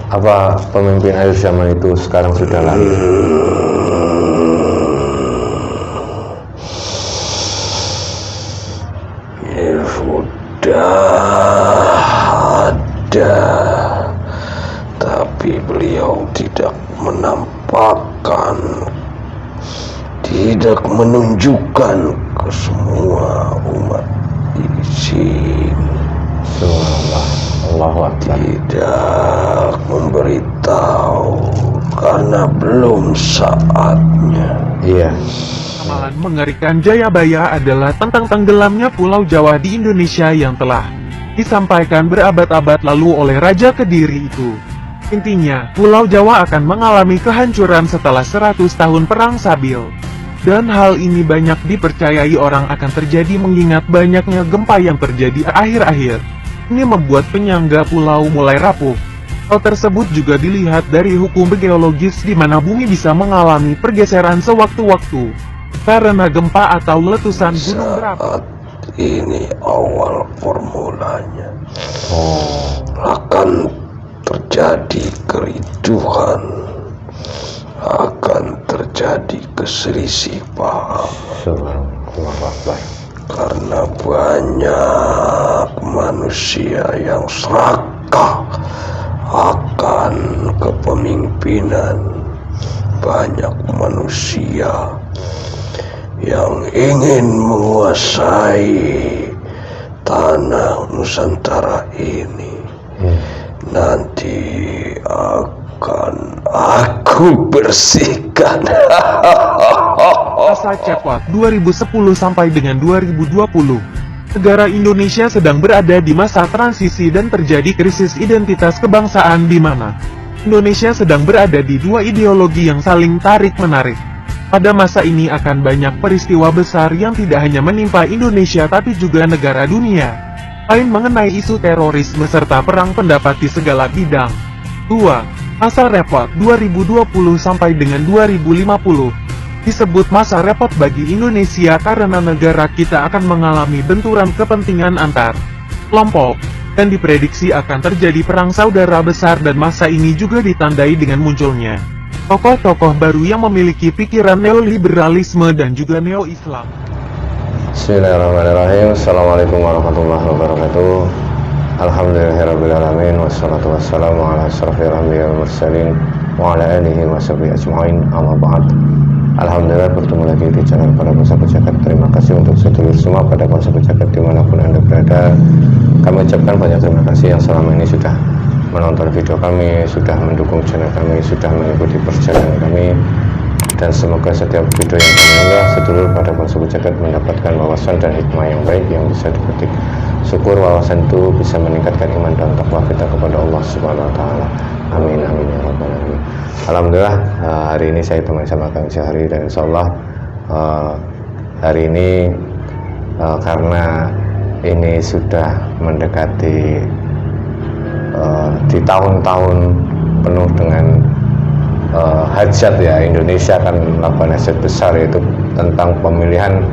Apa pemimpin akhir zaman itu sekarang sudah lalu? Ya sudah ada, tapi beliau tidak menampakkan, tidak menunjukkan ke semua umat di sini. Subhanallah, Allahu Akbar. Tidak memberitahu karena belum saatnya. Iya. Ramalan mengerikan Jayabaya adalah tentang tenggelamnya Pulau Jawa di Indonesia yang telah disampaikan berabad-abad lalu oleh Raja Kediri itu. Intinya, Pulau Jawa akan mengalami kehancuran setelah 100 tahun Perang Sabil. Dan hal ini banyak dipercayai orang akan terjadi mengingat banyaknya gempa yang terjadi akhir-akhir. Ini membuat penyangga pulau mulai rapuh. Hal tersebut juga dilihat dari hukum geologis di mana bumi bisa mengalami pergeseran sewaktu-waktu karena gempa atau letusan gunung berapi. Saat ini awal formulanya. Akan terjadi kericuhan, akan terjadi keselisih paham. Allahu Akbar. Karena banyak manusia yang serakah akan kepemimpinan, banyak manusia yang ingin menguasai tanah Nusantara ini. Nanti akan aku bersihkan. Masa Cepat 2010 sampai dengan 2020. Negara Indonesia sedang berada di masa transisi dan terjadi krisis identitas kebangsaan di mana Indonesia sedang berada di dua ideologi yang saling tarik-menarik. Pada masa ini akan banyak peristiwa besar yang tidak hanya menimpa Indonesia tapi juga negara dunia lain mengenai isu terorisme serta perang pendapat di segala bidang. 2. Masa repot 2020 sampai dengan 2050. Disebut masa repot bagi Indonesia karena negara kita akan mengalami benturan kepentingan antar kelompok, dan diprediksi akan terjadi perang saudara besar dan masa ini juga ditandai dengan munculnya tokoh-tokoh baru yang memiliki pikiran neoliberalisme dan juga neo-Islam. Bismillahirrahmanirrahim. Assalamualaikum warahmatullahi wabarakatuh. Alhamdulillahirrabbilalamin. Wassalatu wassalamu ala asrafil anbiya wal mursalin wa ala alihi wa sahbihi ajma'in. Amma ba'd. Alhamdulillah bertemu lagi di channel Para Sahabat Jagat. Terima kasih untuk sedulur semua pada Sahabat Jagat dimanapun Anda berada. Kami ucapkan banyak terima kasih yang selama ini sudah menonton video kami, sudah mendukung channel kami, sudah mengikuti perjalanan kami. Dan semoga setiap video yang kami unggah, sedulur pada Sahabat Jagat mendapatkan wawasan dan hikmah yang baik yang bisa dipetik. Syukur wawasan itu bisa meningkatkan iman dan takwa kita kepada Allah Subhanahu wa Ta'ala. Amin amin ya rabbal alamin. Alhamdulillah, hari ini saya temani sama Kang Syahri, dan insyaallah hari ini karena ini sudah mendekati di tahun-tahun penuh dengan hajat ya, Indonesia akan melakukan hajat besar, yaitu tentang pemilihan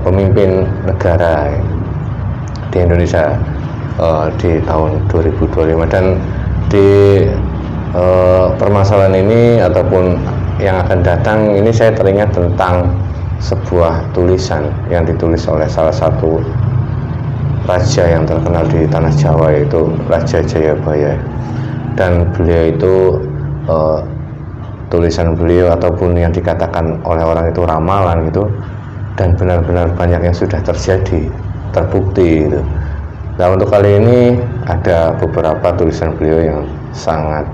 pemimpin negara di Indonesia di tahun 2025. Dan di permasalahan ini ataupun yang akan datang ini, saya teringat tentang sebuah tulisan yang ditulis oleh salah satu raja yang terkenal di tanah Jawa, yaitu Raja Jayabaya. Dan beliau itu tulisan beliau ataupun yang dikatakan oleh orang itu ramalan gitu, dan benar-benar banyak yang sudah terjadi, terbukti gitu. Nah, untuk kali ini ada beberapa tulisan beliau yang sangat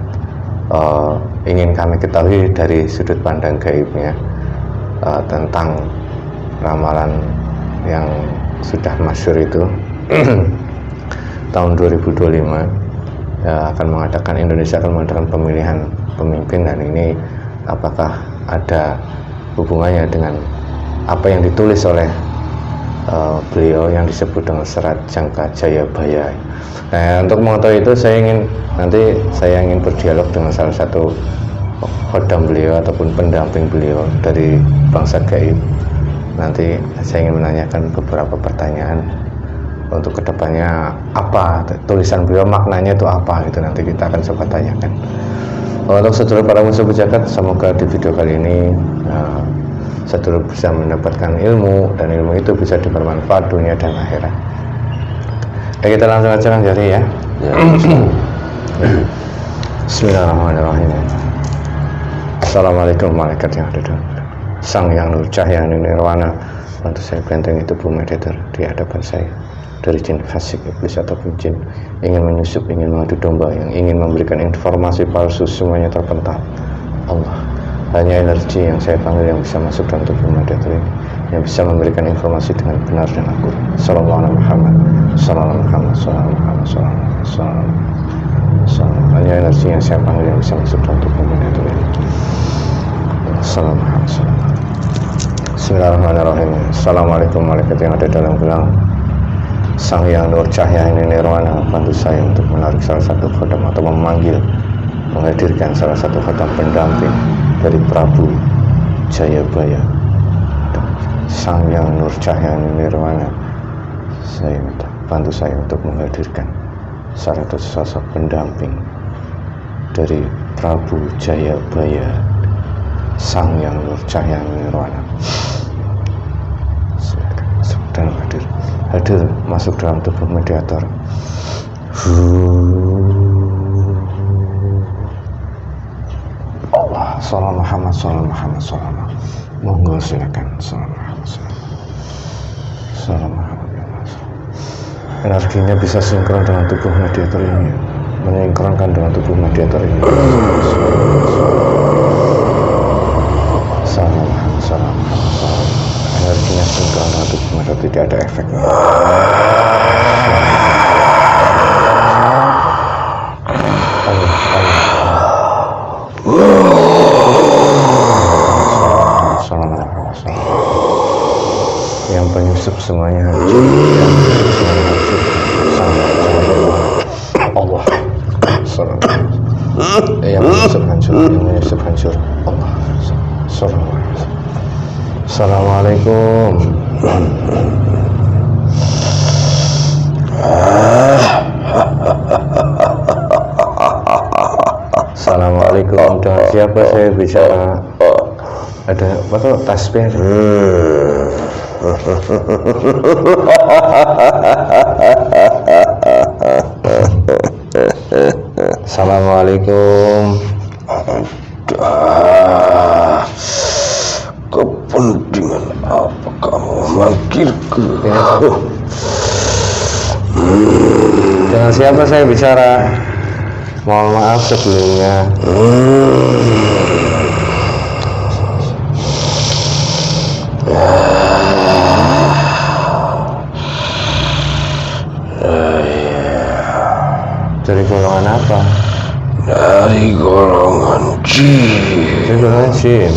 ingin kami ketahui dari sudut pandang gaibnya tentang ramalan yang sudah masyhur itu. Tahun 2025 akan mengadakan, Indonesia akan mengadakan pemilihan pemimpin, dan ini apakah ada hubungannya dengan apa yang ditulis oleh beliau yang disebut dengan Serat Jangka Jayabaya. Nah, untuk mengetahui itu saya ingin berdialog dengan salah satu khodam beliau ataupun pendamping beliau dari bangsa gaib. Nanti saya ingin menanyakan beberapa pertanyaan untuk kedepannya apa tulisan beliau, maknanya itu apa gitu, nanti kita akan coba tanyakan. Untuk sedulur para musuh jagat, semoga di video kali ini sedulur bisa mendapatkan ilmu, dan ilmu itu bisa bermanfaat dunia dan akhirat. Kita langsung aja jadi ya. Bismillahirrahmanirrahim. Assalamualaikum malaikat yang ada dalam Sang Yang Nur Cahaya Nirwana, bantu saya bentengi tubuh mediator di hadapan saya dari jin fasik, iblis ataupun jin ingin menyusup, ingin mengadu domba, yang ingin memberikan informasi palsu, semuanya terpental. Allah, hanya energi yang saya panggil yang bisa masuk dalam tubuh mediator ini, yang bisa memberikan informasi dengan benar dan akurat. Sallallahu alaihi Muhammad, sallallahu alaihi Muhammad, sallallahu alaihi Muhammad, sallallahu alaihi. Hanya energi yang saya panggil yang bisa masuk dalam tubuh mediator ini. Sallallahu alaihi wasallam. Bismillahirrahmanirrahim. Assalamualaikum warahmatullahi yang ada dalam gelang Sang Yang Nur Cahaya Nirwana, bantu saya untuk menarik salah satu khodam atau memanggil, menghadirkan salah satu khodam pendamping dari Prabu Jayabaya. Sang Yang Nur Cahaya Nirwana, saya minta bantu saya untuk menghadirkan salah satu sosok pendamping dari Prabu Jayabaya, Sang Yang Nur Cahaya Nirwana. Silakan masuk dan hadir masuk dalam tubuh mediator. Allah, salam Muhammad, salam Muhammad, salam. Monggo silakan, salam Muhammad, salam Muhammad. Energinya bisa sinkron dengan tubuh mediator ini, menyinkronkan dengan tubuh mediator ini. Salam Muhammad, salam Muhammad, salam. Energinya sinkron dengan tubuh mediator, tidak ada efeknya. Yang penyusup semuanya hancur, yang penyusup semuanya hancur. Allah, yang penyusup hancur, yang penyusup hancur. Allah, Assalamualaikum. Assalamualaikum. Dengan siapa saya bicara? Ada apa tuh, tasbih? Assalamualaikum. Kepentingan apa kamu memanggilku? Dengan siapa saya bicara? Mohon maaf sebelumnya. Dari golongan apa? Dari golongan jin. Dari golongan jin.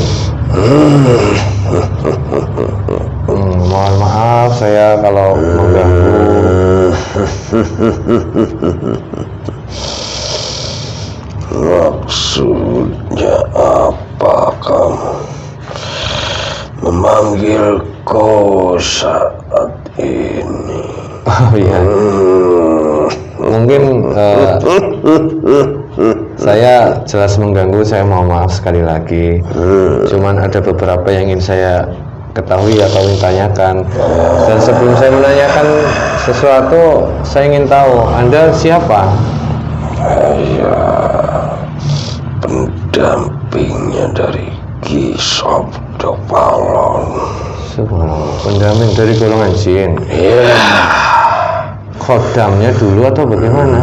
Mohon maaf saya kalau mengganggu. Maksudnya apa kamu memanggilku saat ini? Oh iya. Mungkin saya jelas mengganggu, saya mohon maaf sekali lagi. Cuman ada beberapa yang ingin saya ketahui atau ingin tanyakan. Dan sebelum saya menanyakan sesuatu, saya ingin tahu Anda siapa? Saya pendampingnya dari Ki Sabdo Palon. Subhanallah, pendamping dari golongan jin. Iya. Khodamnya dulu atau bagaimana?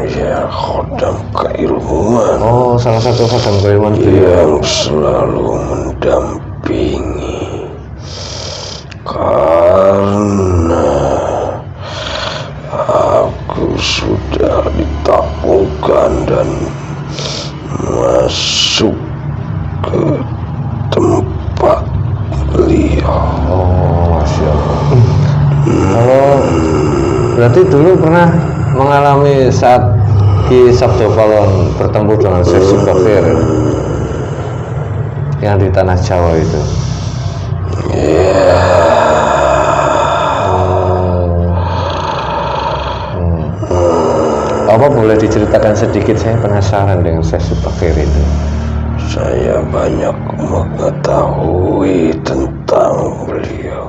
Ya, khodam keilmuan. Oh, salah satu khodam keilmuan yang selalu mendampingi. Karena aku sudah ditaklukkan dan masuk ke tempat beliau. Oh, Masya Allah. Kalau berarti dulu pernah mengalami saat Ki Sabdo Palon bertemu dengan Syekh Subakir yang di tanah Jawa itu. Apa boleh diceritakan sedikit, saya penasaran dengan Syekh Subakir itu. Saya banyak mengetahui tentang beliau.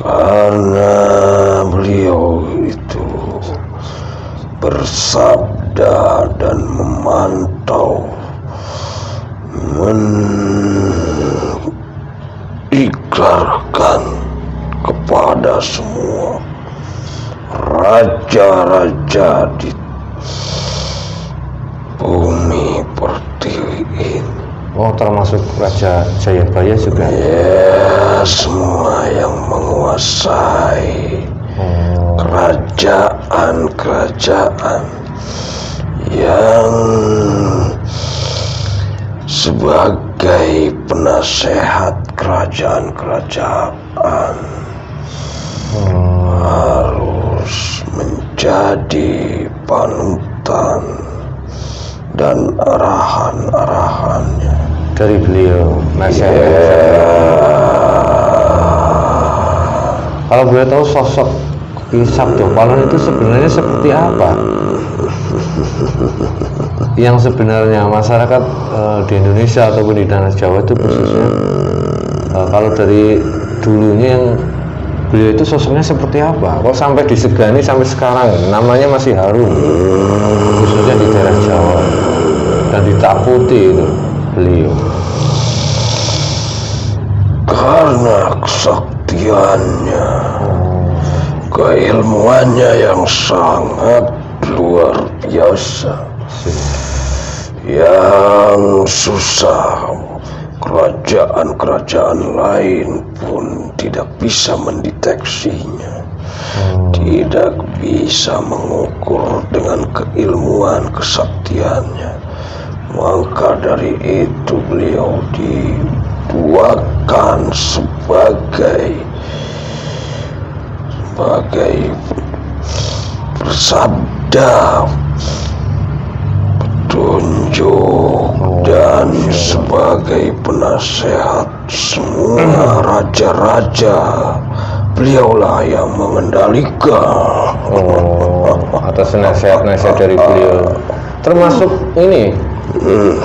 Karena beliau itu bersabda dan memantau, mengikrarkan kepada semua raja-raja di bumi pertiwi ini. Oh, termasuk Raja Jayabaya juga? Ya, semua yang menguasai kerajaan-kerajaan yang sebagai penasehat kerajaan-kerajaan harus menjadi panutan dan arahan-arahannya dari beliau. Kalau boleh tahu sosok Ki Sabdo Palon itu sebenarnya seperti apa? Yang sebenarnya masyarakat di Indonesia ataupun di tanah Jawa itu khususnya kalau dari dulunya yang beliau itu sosoknya seperti apa? Kok sampai disegani sampai sekarang namanya masih harum, khususnya di daerah Jawa dan ditakuti itu beliau. Karena kesaktiannya, keilmuannya yang sangat luar biasa, yang susah kerajaan-kerajaan lain pun tidak bisa mendeteksinya, tidak bisa mengukur dengan keilmuan kesaktiannya. Maka dari itu beliau dibuatkan sebagai bersabda, petunjuk, dan sebagai penasehat semua raja-raja. Beliaulah yang mengendalikan. Atas nasihat-nasihat dari beliau. Termasuk ini,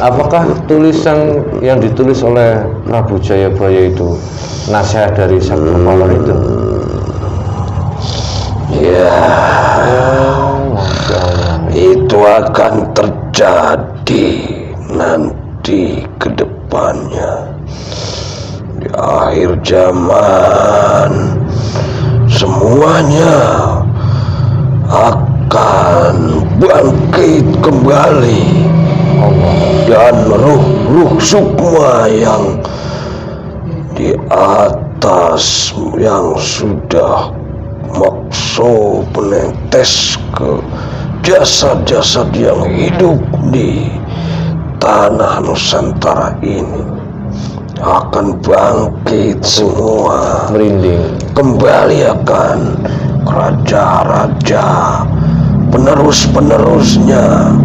apakah tulisan yang ditulis oleh Prabu Jayabaya itu nasihat dari Sabdo Palon itu? Ya, itu akan terjadi nanti ke depannya. Di akhir zaman semuanya akan bangkit kembali, dan ruh-ruh sukma yang di atas yang sudah makso menetes ke jasad-jasad yang hidup di tanah Nusantara ini akan bangkit semua, Merinding. Kembali akan raja-raja, penerus-penerusnya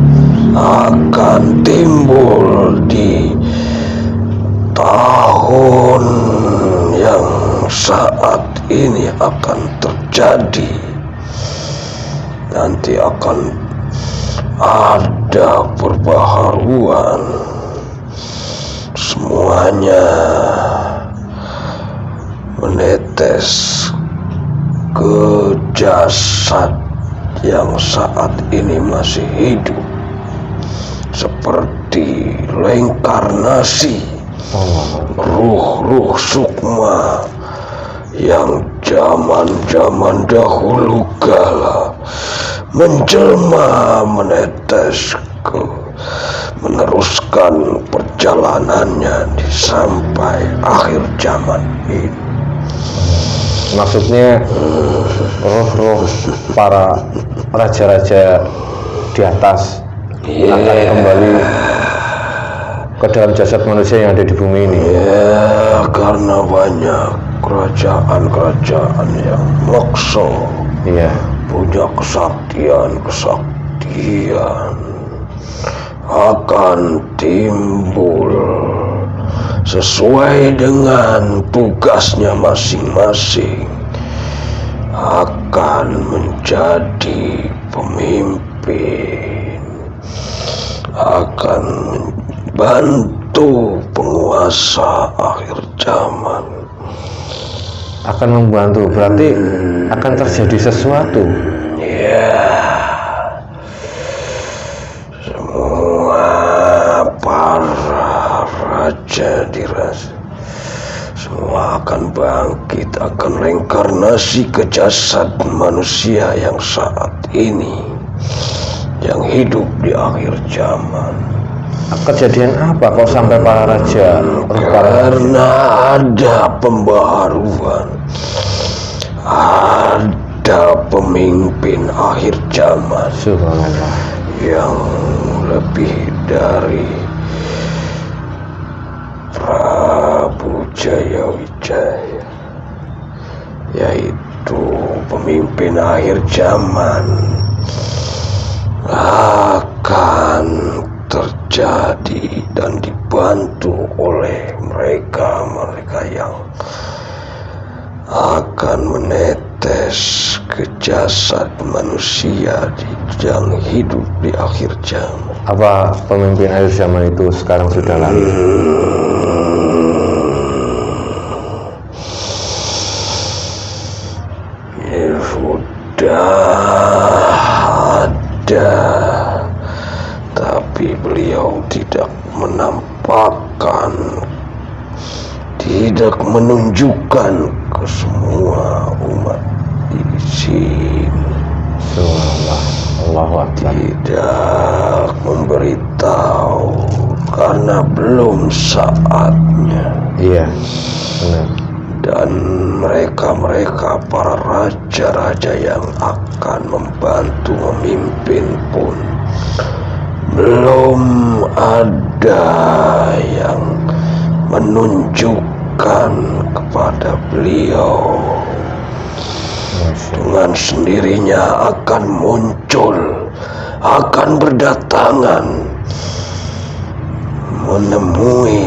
akan timbul di tahun yang saat ini akan terjadi. Nanti akan ada perbaharuan, semuanya menetes ke jasad yang saat ini masih hidup, seperti reinkarnasi ruh-ruh sukma yang zaman-zaman dahulu kala menjelma menetes ke meneruskan perjalanannya di sampai akhir zaman ini. Maksudnya roh-roh para raja-raja di atas akan kembali ke dalam jasad manusia yang ada di bumi ini. Ya, karena banyak kerajaan-kerajaan yang maksa, punya kesaktian akan timbul sesuai dengan tugasnya masing-masing, akan menjadi pemimpin akan membantu penguasa akhir zaman. Akan membantu, berarti akan terjadi sesuatu. Ya, semua para raja dirasa semua akan bangkit, akan reinkarnasi ke jasad manusia yang saat ini, yang hidup di akhir zaman. Kejadian apa kok sampai para raja? Karena ada pembaharuan, ada pemimpin akhir zaman Subhanallah. yang lebih dari Prabu Jayawijaya, yaitu pemimpin akhir zaman akan terjadi dan dibantu oleh mereka yang akan menetes ke jasad manusia yang hidup di akhir zaman. Apa pemimpin akhir zaman itu sekarang sudah lahir? Ya, sudah ada, tapi beliau tidak menampakkan, tidak menunjukkan ke semua umat di sini. Subhanallah. Allahu Akbar. Tidak memberitahu karena belum saatnya. Iya, benar. Dan mereka para raja-raja yang akan membantu memimpin pun belum ada yang menunjukkan kepada beliau. Dengan sendirinya akan muncul, akan berdatangan menemui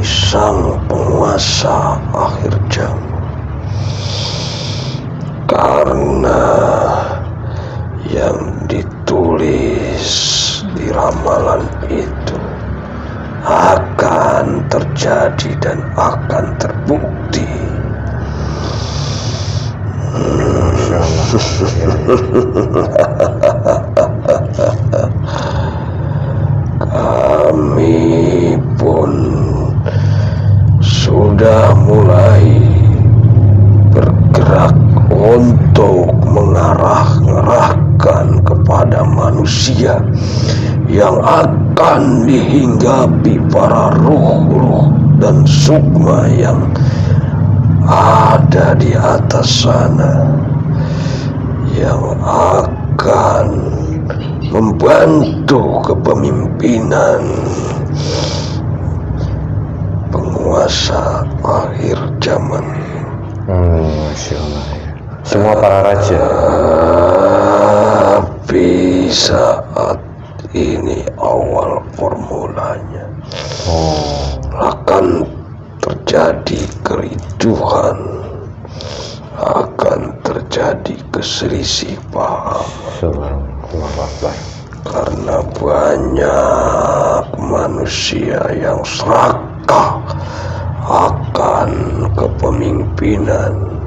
sang penguasa akhir zaman. Karena yang ditulis di ramalan itu akan terjadi dan akan terbukti. Kami pun sudah mulai bergerak untuk mengarahkan kepada manusia yang akan dihinggapi para ruh-ruh dan sukma yang ada di atas sana, yang akan membantu kepemimpinan penguasa akhir zaman. Masya Allah. Semua para raja. Tapi saat ini awal formulanya akan terjadi kericuhan, akan terjadi keselisih paham. Subhanallah. Karena banyak manusia yang serakah akan kepemimpinan,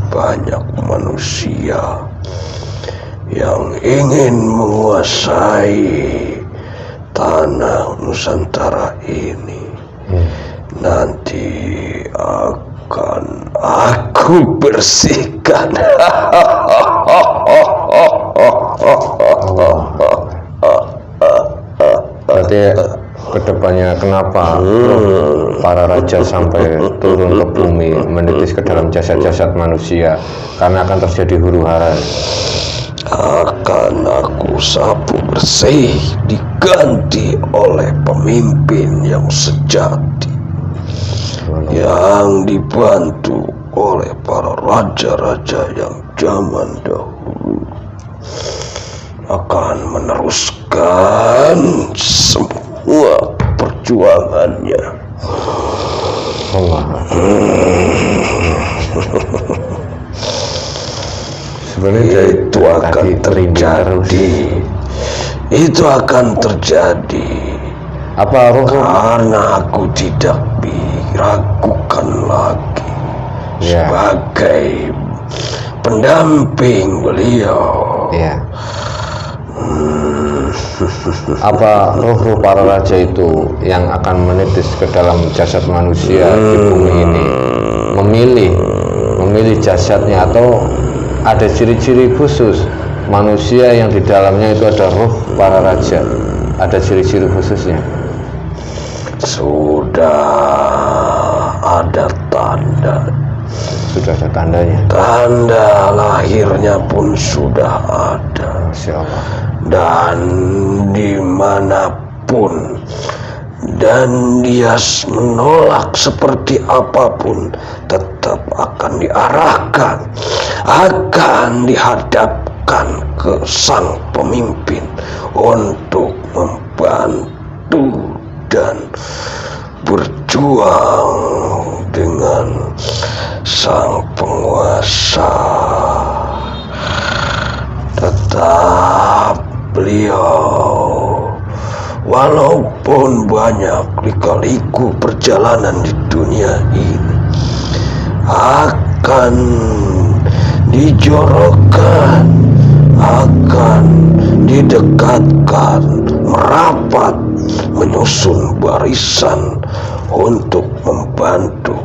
banyak manusia yang ingin menguasai tanah Nusantara ini. Nanti akan aku bersihkan. Berarti kedepannya kenapa para raja sampai turun ke bumi menitis ke dalam jasad-jasad manusia? Karena akan terjadi huru hara. Akan aku sapu bersih, diganti oleh pemimpin yang sejati, yang dibantu oleh para raja-raja yang zaman dahulu, akan meneruskan semua perjuangannya. Sebenarnya itu akan terjadi. Itu akan terjadi. Apa roh? Karena aku tidak diragukan lagi sebagai pendamping beliau. Ya. Apa roh-roh para raja itu yang akan menitis ke dalam jasad manusia di bumi ini memilih jasadnya, atau ada ciri-ciri khusus manusia yang di dalamnya itu ada roh para raja, ada ciri-ciri khususnya? Sudah ada tanda. Sudah ada tandanya. Tanda lahirnya pun sudah ada. Masya Allah. Dan dimanapun dan dia menolak seperti apapun, tetap akan diarahkan, akan dihadapkan ke sang pemimpin untuk membantu dan berjuang dengan sang penguasa. Tetap beliau, walaupun banyak lika-liku perjalanan di dunia ini, akan dijorokkan, akan didekatkan, merapat, menyusun barisan untuk membantu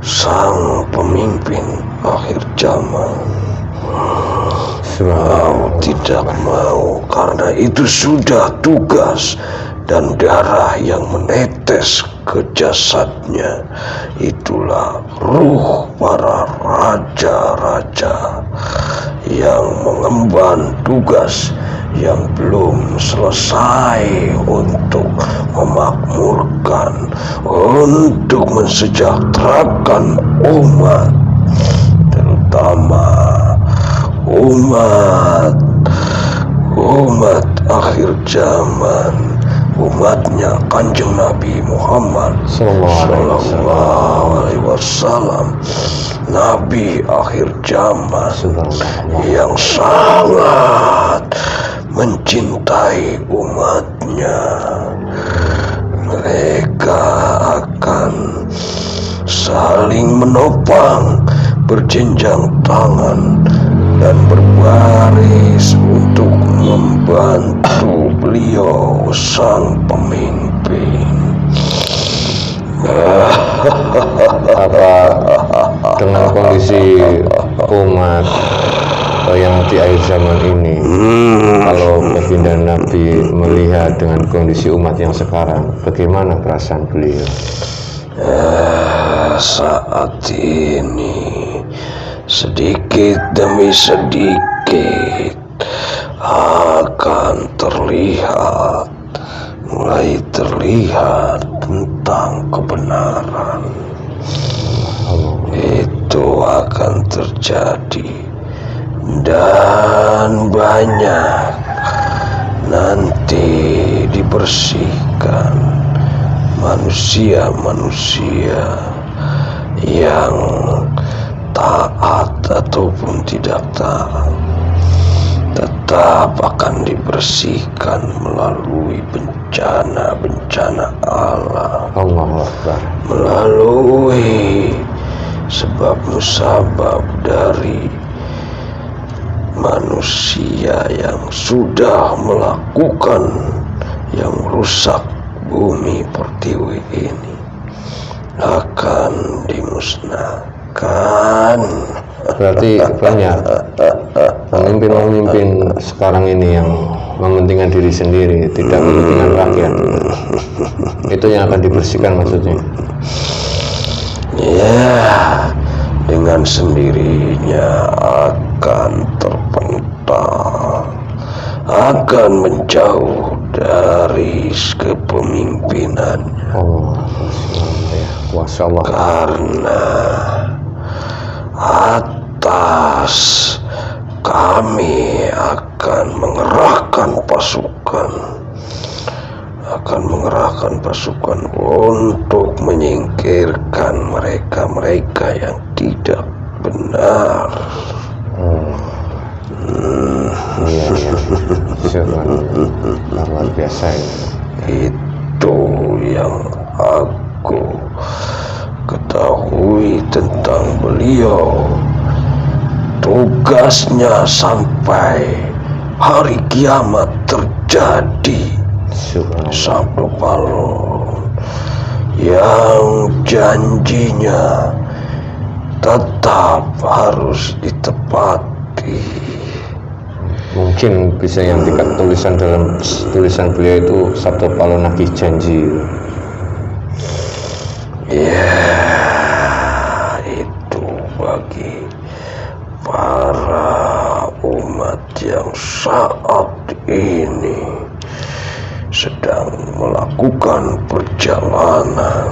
sang pemimpin akhir zaman. Mau tidak mau, karena itu sudah tugas, dan darah yang menetes ke jasadnya itulah ruh para raja-raja yang mengemban tugas yang belum selesai untuk memakmurkan, untuk mensejahterakan umat, terutama umat akhir zaman, umatnya Kanjeng Nabi Muhammad Sallallahu Alaihi Wasallam, Nabi akhir zaman yang sangat mencintai umatnya. Mereka akan saling menopang, berjenjang tangan, dan berbaris untuk membantu beliau sang pemimpin. Apa dengan kondisi umat yang di akhir zaman ini, kalau baginda Nabi melihat dengan kondisi umat yang sekarang, bagaimana perasaan beliau? Saat ini sedikit demi sedikit akan mulai terlihat tentang kebenaran. Itu akan terjadi, dan banyak nanti dibersihkan manusia-manusia yang taat ataupun tidak taat, tetap akan dibersihkan melalui bencana-bencana alam, melalui sebab musabab dari manusia yang sudah melakukan yang rusak bumi pertiwi ini, akan dimusnahkan. Berarti banyak pemimpin-pemimpin sekarang ini yang mementingkan diri sendiri, tidak mementingkan rakyat. Itu yang akan dibersihkan maksudnya? Ya, dengan sendirinya akan terpental, akan menjauh dari kepemimpinan. Masya Allah. Karena atas kami akan mengerahkan pasukan untuk menyingkirkan mereka yang tidak benar. Subhanallah, luar biasa ini. Itu yang aku ketahui tentang beliau. Tugasnya sampai hari kiamat terjadi. Subhanallah. Sabtu Palon yang janjinya tetap harus ditepati. Mungkin bisa yang tingkat tulisan dalam tulisan beliau itu Sabtu Palon nagih janji. Ya, itu bagi para umat yang saat ini sedang melakukan perjalanan.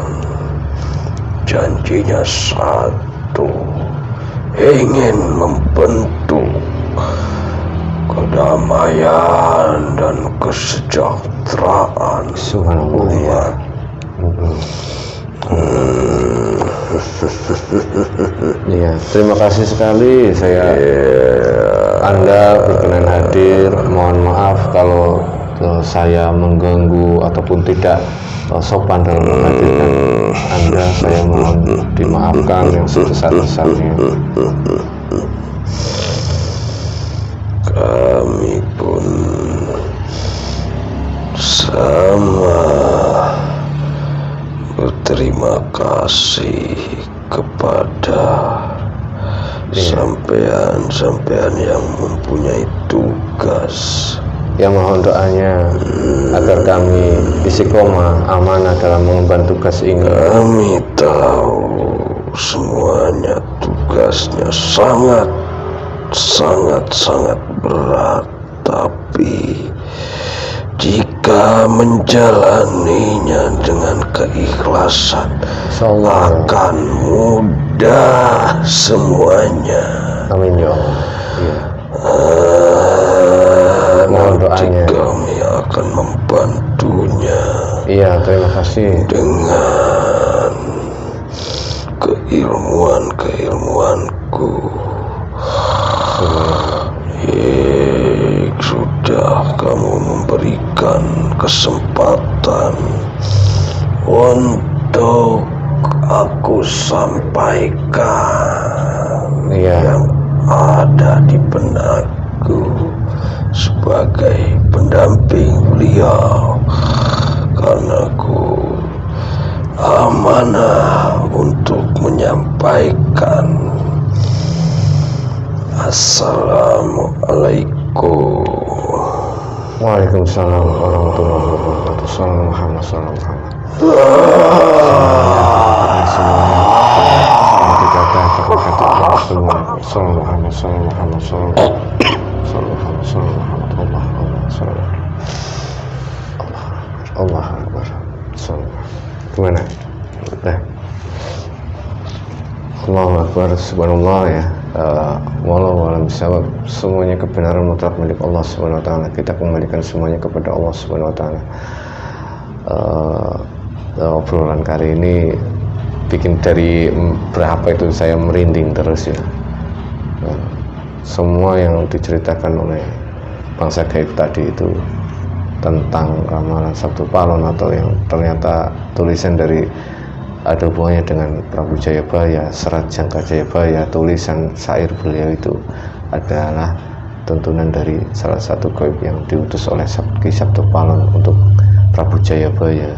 Janjinya satu, ingin membentuk kedamaian dan kesejahteraan umat. Iya, terima kasih sekali Anda berkenan hadir. Mohon maaf kalau saya mengganggu ataupun tidak sopan dalam menghadirkan Anda. Saya mohon dimaafkan yang sebesar-besarnya. Kami pun sama berterima kasih kepada sampean yang mempunyai tugas. Ya, mohon doanya agar kami istiqomah amanah dalam mengemban tugas ini. Kami tahu semuanya tugasnya sangat berat, tapi jika menjalaninya dengan keikhlasan akan mudah semuanya. Amin ya Allah. Ya. Mohon doanya. Kami akan membantunya. Iya, terima kasih. Dengan keilmuanku. Sudah kamu memberikan kesempatan untuk aku sampaikan yang ada di benakku sebagai pendamping beliau, karena aku amanah untuk menyampaikan. Assalamualaikum. Waalaikumsalam warahmatullahi wabarakatuh. Salam Muhammad, salam Muhammad. Salam Muhammad, salam Muhammad, salam Muhammad, salam Muhammad. Allah Akbar. Gimana? Allahu Akbar, subhanallah ya. Walau alam bisawab, semuanya kebenaran mutlak milik Allah Subhanahu wa taala. Kita kembalikan semuanya kepada Allah Subhanahu wa taala. Obrolan kali ini bikin dari berapa itu saya merinding terus ya. Semua yang diceritakan oleh bangsa gaib tadi itu tentang ramalan Sabtu Palon atau yang ternyata tulisan dari ada hubungannya dengan Prabu Jayabaya, Serat Jangka Jayabaya, tulisan syair beliau itu adalah tuntunan dari salah satu gaib yang diutus oleh Ki Sabtu Palon untuk Prabu Jayabaya.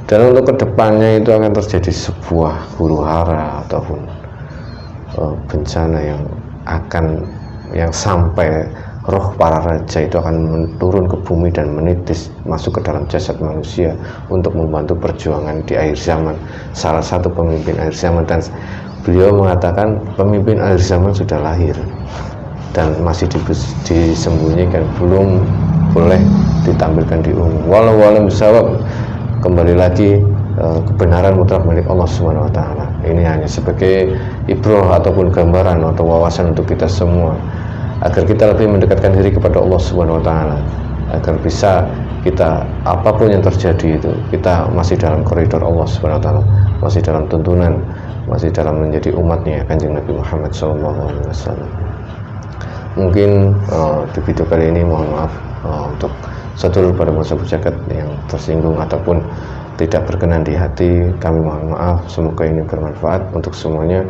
Dan untuk kedepannya itu akan terjadi sebuah huru-hara ataupun bencana yang sampai roh para raja itu akan turun ke bumi dan menitis masuk ke dalam jasad manusia untuk membantu perjuangan di akhir zaman. Salah satu pemimpin akhir zaman, dan beliau mengatakan pemimpin akhir zaman sudah lahir dan masih disembunyikan, belum boleh ditampilkan di umum. Walau bisawab, kembali lagi kebenaran mutlak milik Allah Subhanahu wa taala. Ini hanya sebagai ibrah ataupun gambaran atau wawasan untuk kita semua, agar kita lebih mendekatkan diri kepada Allah Subhanahu wa taala, agar bisa kita apapun yang terjadi itu kita masih dalam koridor Allah Subhanahu wa taala, masih dalam tuntunan, masih dalam menjadi umatnya Kanjeng Nabi Muhammad SAW. Mungkin di video kali ini mohon maaf untuk sedulur para sahabat jagat yang tersinggung ataupun tidak berkenan di hati, kami mohon maaf. Semoga ini bermanfaat untuk semuanya.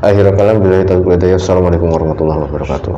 Akhirul kalam, billahi taufiq wal hidayah. Assalamualaikum warahmatullahi wabarakatuh.